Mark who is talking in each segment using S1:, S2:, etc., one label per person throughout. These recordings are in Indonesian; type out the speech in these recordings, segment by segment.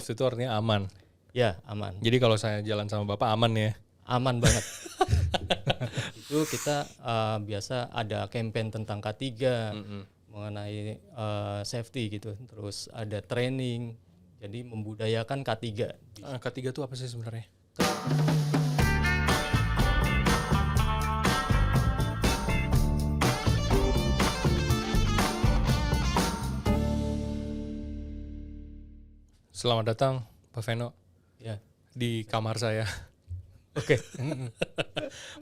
S1: Safe itu artinya aman.
S2: Ya, aman.
S1: Jadi kalau saya jalan sama Bapak aman ya?
S2: Aman banget. Itu kita biasa ada campaign tentang K3 mengenai safety gitu. Terus ada training. Jadi membudayakan K3.
S1: K3 itu apa sih sebenarnya? Selamat datang Pak Veno
S2: Ya.
S1: di kamar saya.
S2: Oke.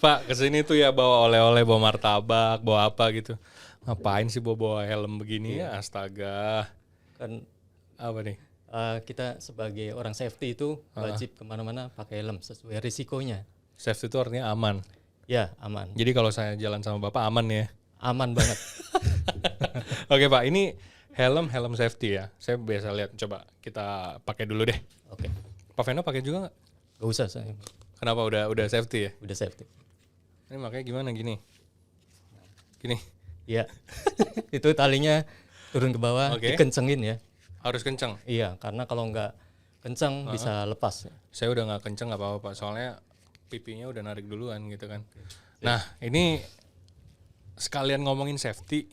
S1: Pak, kesini tuh ya bawa oleh-oleh, bawa martabak, bawa apa gitu. Ngapain sih bawa helm begini ya? Astaga.
S2: Kan
S1: Apa nih?
S2: kita sebagai orang safety itu wajib kemana-mana pakai helm sesuai risikonya.
S1: Safe itu artinya aman.
S2: Ya, aman.
S1: Jadi kalau saya jalan sama Bapak aman ya?
S2: Aman banget.
S1: Oke Pak, ini helm safety ya. Saya biasa lihat, coba kita pakai dulu deh.
S2: Oke.
S1: Pak Veno pakai juga nggak?
S2: Gak usah saya.
S1: Kenapa udah safety ya?
S2: Udah safety.
S1: Ini makanya gimana gini? Gini.
S2: Iya. Itu talinya turun ke bawah,
S1: Oke.
S2: dikencengin ya.
S1: Harus kenceng.
S2: Iya, karena kalau nggak kenceng bisa lepas.
S1: Saya udah nggak kenceng nggak apa-apa Pak. Soalnya pipinya udah narik duluan gitu kan. Nah ini sekalian ngomongin safety.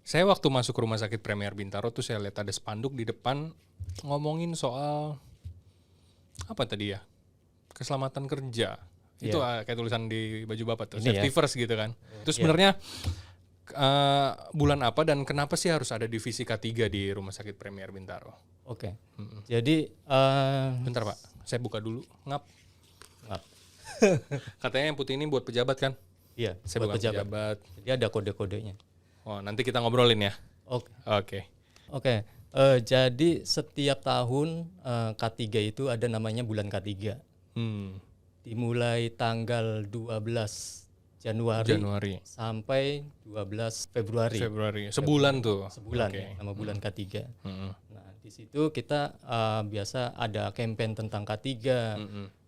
S1: Saya waktu masuk rumah sakit Premier Bintaro tuh saya lihat ada spanduk di depan ngomongin soal apa tadi ya? Keselamatan kerja. Itu kayak tulisan di baju Bapak tuh,
S2: Ini
S1: safety first gitu kan. Itu sebenarnya bulan apa dan kenapa sih harus ada divisi K3 di rumah sakit Premier Bintaro?
S2: Oke. Jadi
S1: Bentar Pak, saya buka dulu. Ngap.
S2: Ngap.
S1: Katanya yang putih ini buat pejabat kan?
S2: Iya,
S1: Saya
S2: buat
S1: bukan pejabat.
S2: Jadi ada kode-kodenya.
S1: Oh, nanti kita ngobrolin ya.
S2: Oke.
S1: Oke.
S2: Oke. Jadi setiap tahun K3 itu ada namanya bulan K3. Dimulai tanggal 12 Januari sampai 12 Februari.
S1: Sebulan tuh.
S2: Sebulan ya, nama bulan K3. Nah, di situ kita biasa ada campaign tentang K3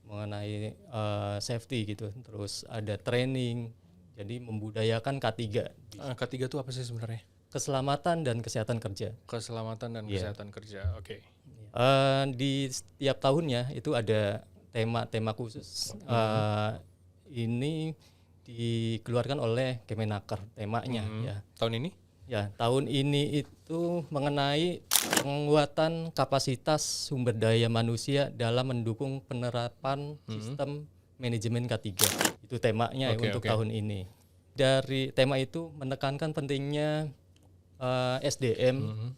S2: mengenai safety gitu. Terus ada training. Jadi membudayakan K3.
S1: K3 itu apa sih sebenarnya?
S2: Keselamatan dan kesehatan kerja.
S1: Keselamatan dan kesehatan kerja. Oke.
S2: Di setiap tahunnya itu ada tema khusus. Ini dikeluarkan oleh Kemenaker temanya ya.
S1: Tahun ini?
S2: Ya, tahun ini itu mengenai penguatan kapasitas sumber daya manusia dalam mendukung penerapan sistem manajemen K3. Itu temanya untuk tahun ini. Dari tema itu menekankan pentingnya SDM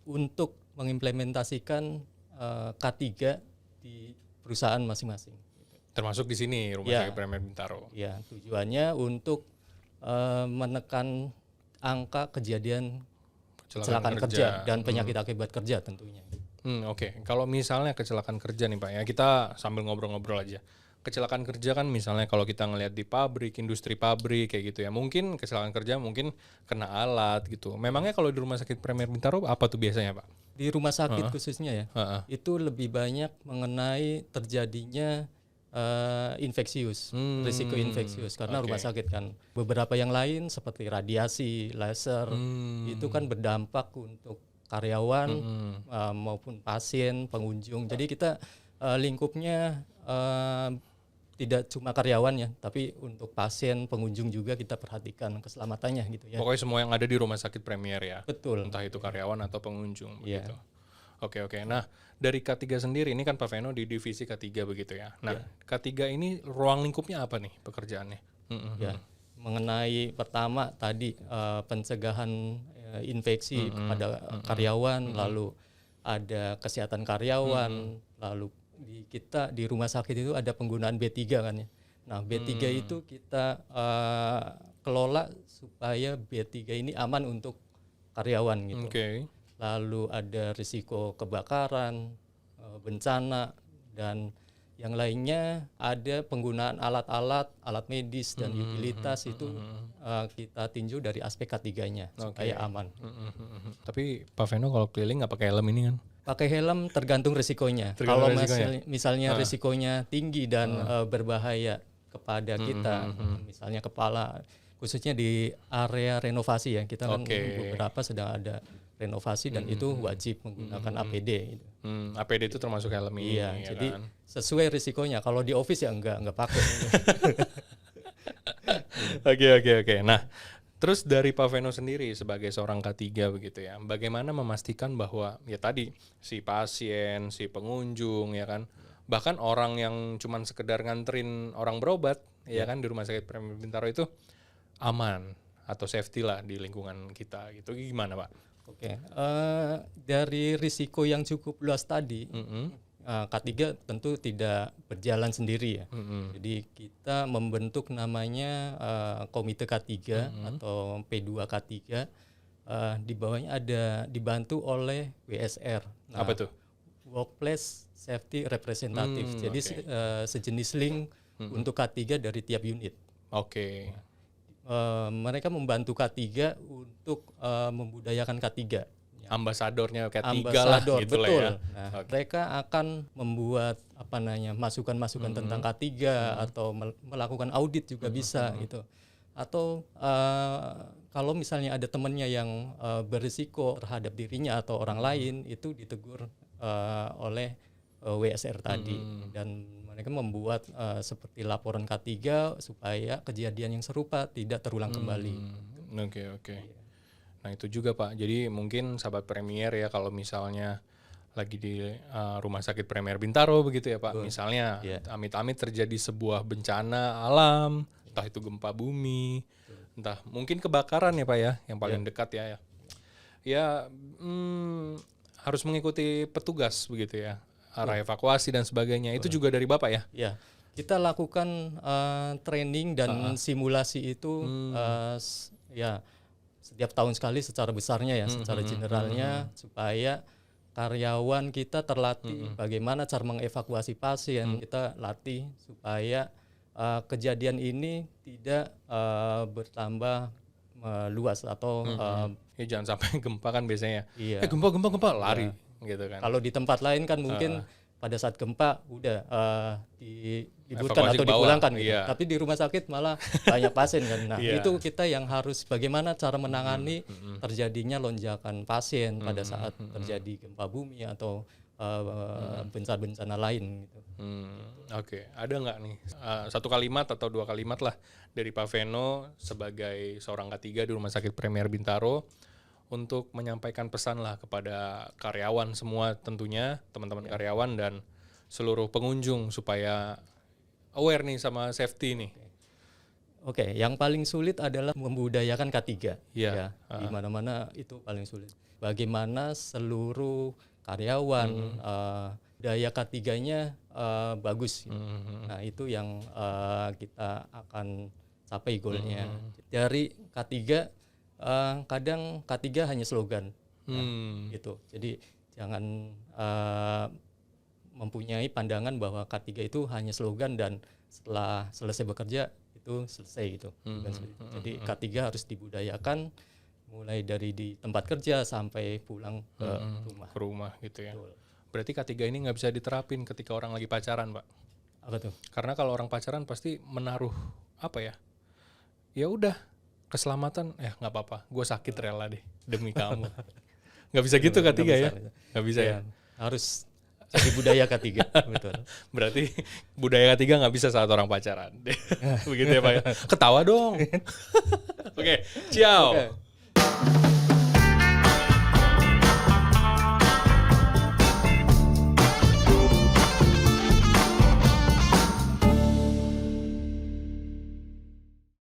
S2: untuk mengimplementasikan K3 di perusahaan masing-masing.
S1: Termasuk di sini rumah sakit Premier Bintaro.
S2: Ya, tujuannya untuk menekan angka kejadian kecelakaan kerja dan penyakit akibat kerja tentunya.
S1: Oke. Kalau misalnya kecelakaan kerja nih Pak ya, kita sambil ngobrol-ngobrol aja. Kecelakaan kerja kan misalnya kalau kita ngelihat di pabrik, industri pabrik kayak gitu ya. Mungkin kecelakaan kerja mungkin kena alat gitu. Memangnya kalau di rumah sakit Premier Bintaro apa tuh biasanya Pak?
S2: Di rumah sakit khususnya ya, itu lebih banyak mengenai terjadinya infeksius, risiko infeksius karena rumah sakit kan. Beberapa yang lain seperti radiasi, laser itu kan berdampak untuk karyawan maupun pasien, pengunjung. Jadi kita lingkupnya tidak cuma karyawan ya, tapi untuk pasien, pengunjung juga kita perhatikan keselamatannya gitu ya.
S1: Pokoknya semua yang ada di rumah sakit Premier ya.
S2: Betul.
S1: Entah itu karyawan atau pengunjung begitu. Oke. Nah, dari K3 sendiri ini kan Pak Veno di divisi K3 begitu ya. Nah, K3 ini ruang lingkupnya apa nih pekerjaannya?
S2: Ya, mengenai pertama tadi pencegahan infeksi kepada karyawan, lalu ada kesehatan karyawan, lalu kita di rumah sakit itu ada penggunaan B3 kan ya. Nah, B3 itu kita kelola supaya B3 ini aman untuk karyawan gitu. Lalu ada risiko kebakaran, bencana, dan yang lainnya ada penggunaan alat medis dan utilitas itu kita tinjau dari aspek K3-nya supaya aman.
S1: Tapi Pak Veno kalau keliling nggak pakai helm ini kan?
S2: Pakai helm tergantung risikonya. Kalau misalnya risikonya tinggi dan berbahaya kepada kita, misalnya kepala, khususnya di area renovasi ya. Kita kan
S1: Oke.
S2: beberapa sedang ada renovasi dan itu wajib menggunakan APD gitu.
S1: APD itu termasuk helm ini,
S2: Iya,
S1: ya
S2: jadi
S1: kan?
S2: sesuai risikonya. Kalau di office ya enggak pakai.
S1: Oke. Nah, terus dari Pak Veno sendiri sebagai seorang K3 begitu ya, bagaimana memastikan bahwa ya tadi si pasien, si pengunjung ya kan, bahkan orang yang cuman sekedar nganterin orang berobat ya kan di Rumah Sakit Premier Bintaro itu aman atau safety lah di lingkungan kita gitu. Gimana, Pak?
S2: Oke, dari risiko yang cukup luas tadi, K3 tentu tidak berjalan sendiri ya. Jadi kita membentuk namanya Komite K3 atau P2K3. Di bawahnya ada dibantu oleh WSR. Nah,
S1: Apa tuh?
S2: Workplace Safety Representative. Jadi sejenis link untuk K3 dari tiap unit.
S1: Oke.
S2: Mereka membantu K3 untuk membudayakan K3.
S1: Ambasadornya K3 lah
S2: Ambasador,
S1: gitu lah
S2: betul.
S1: ya.
S2: Nah, mereka akan membuat masukan-masukan tentang K3 atau melakukan audit juga bisa gitu. Atau kalau misalnya ada temannya yang berisiko terhadap dirinya atau orang lain, itu ditegur oleh WSR tadi, dan mereka membuat seperti laporan K3 supaya kejadian yang serupa tidak terulang kembali.
S1: Oke. Nah itu juga Pak, jadi mungkin sahabat Premier ya kalau misalnya lagi di Rumah Sakit Premier Bintaro begitu ya Pak, misalnya amit-amit terjadi sebuah bencana alam, entah itu gempa bumi, entah mungkin kebakaran ya Pak ya, yang paling dekat ya. Ya harus mengikuti petugas begitu ya, arah evakuasi dan sebagainya. Itu juga dari Bapak ya?
S2: Ya, kita lakukan training dan simulasi itu ya setiap tahun sekali secara besarnya ya, secara generalnya supaya karyawan kita terlatih bagaimana cara mengevakuasi pasien. Kita latih supaya kejadian ini tidak bertambah luas atau
S1: Ya jangan sampai gempa kan biasanya.
S2: Iya.
S1: Gempa lari gitu kan.
S2: Kalau di tempat lain kan mungkin pada saat gempa udah diliburkan
S1: Evakuasi
S2: atau
S1: ke bawah,
S2: dipulangkan gitu.
S1: iya.
S2: Tapi di rumah sakit malah banyak pasien kan. Nah,
S1: Iya.
S2: itu kita yang harus bagaimana cara menangani terjadinya lonjakan pasien pada saat terjadi gempa bumi atau bencana-bencana lain gitu.
S1: Oke. Ada nggak nih satu kalimat atau dua kalimat lah dari Pak Veno sebagai seorang K3 di Rumah Sakit Premier Bintaro untuk menyampaikan pesan lah kepada karyawan semua tentunya, teman-teman karyawan dan seluruh pengunjung supaya aware nih sama safety nih.
S2: Oke, yang paling sulit adalah membudayakan K3.
S1: Iya.
S2: Ya, di mana-mana itu paling sulit. Bagaimana seluruh karyawan budaya K3-nya bagus. Nah, itu yang kita akan capai goalnya. Dari K3 kadang K3 hanya slogan, gitu. Jadi jangan mempunyai pandangan bahwa K3 itu hanya slogan dan setelah selesai bekerja itu selesai gitu. Jadi K3 harus dibudayakan mulai dari di tempat kerja sampai pulang ke rumah.
S1: Ke rumah gitu ya.
S2: Betul.
S1: Berarti K3 ini nggak bisa diterapin ketika orang lagi pacaran, Pak.
S2: Apa tuh?
S1: Karena kalau orang pacaran pasti menaruh apa ya? Ya udah, keselamatan nggak apa-apa. Gue sakit rela deh demi kamu. Nggak bisa gitu K3 ya? Nggak bisa ya?
S2: Harus jadi budaya K3. Betul.
S1: Berarti budaya K3 nggak bisa saat orang pacaran. Begitu ya Pak ya? Ketawa dong. Oke, ciao.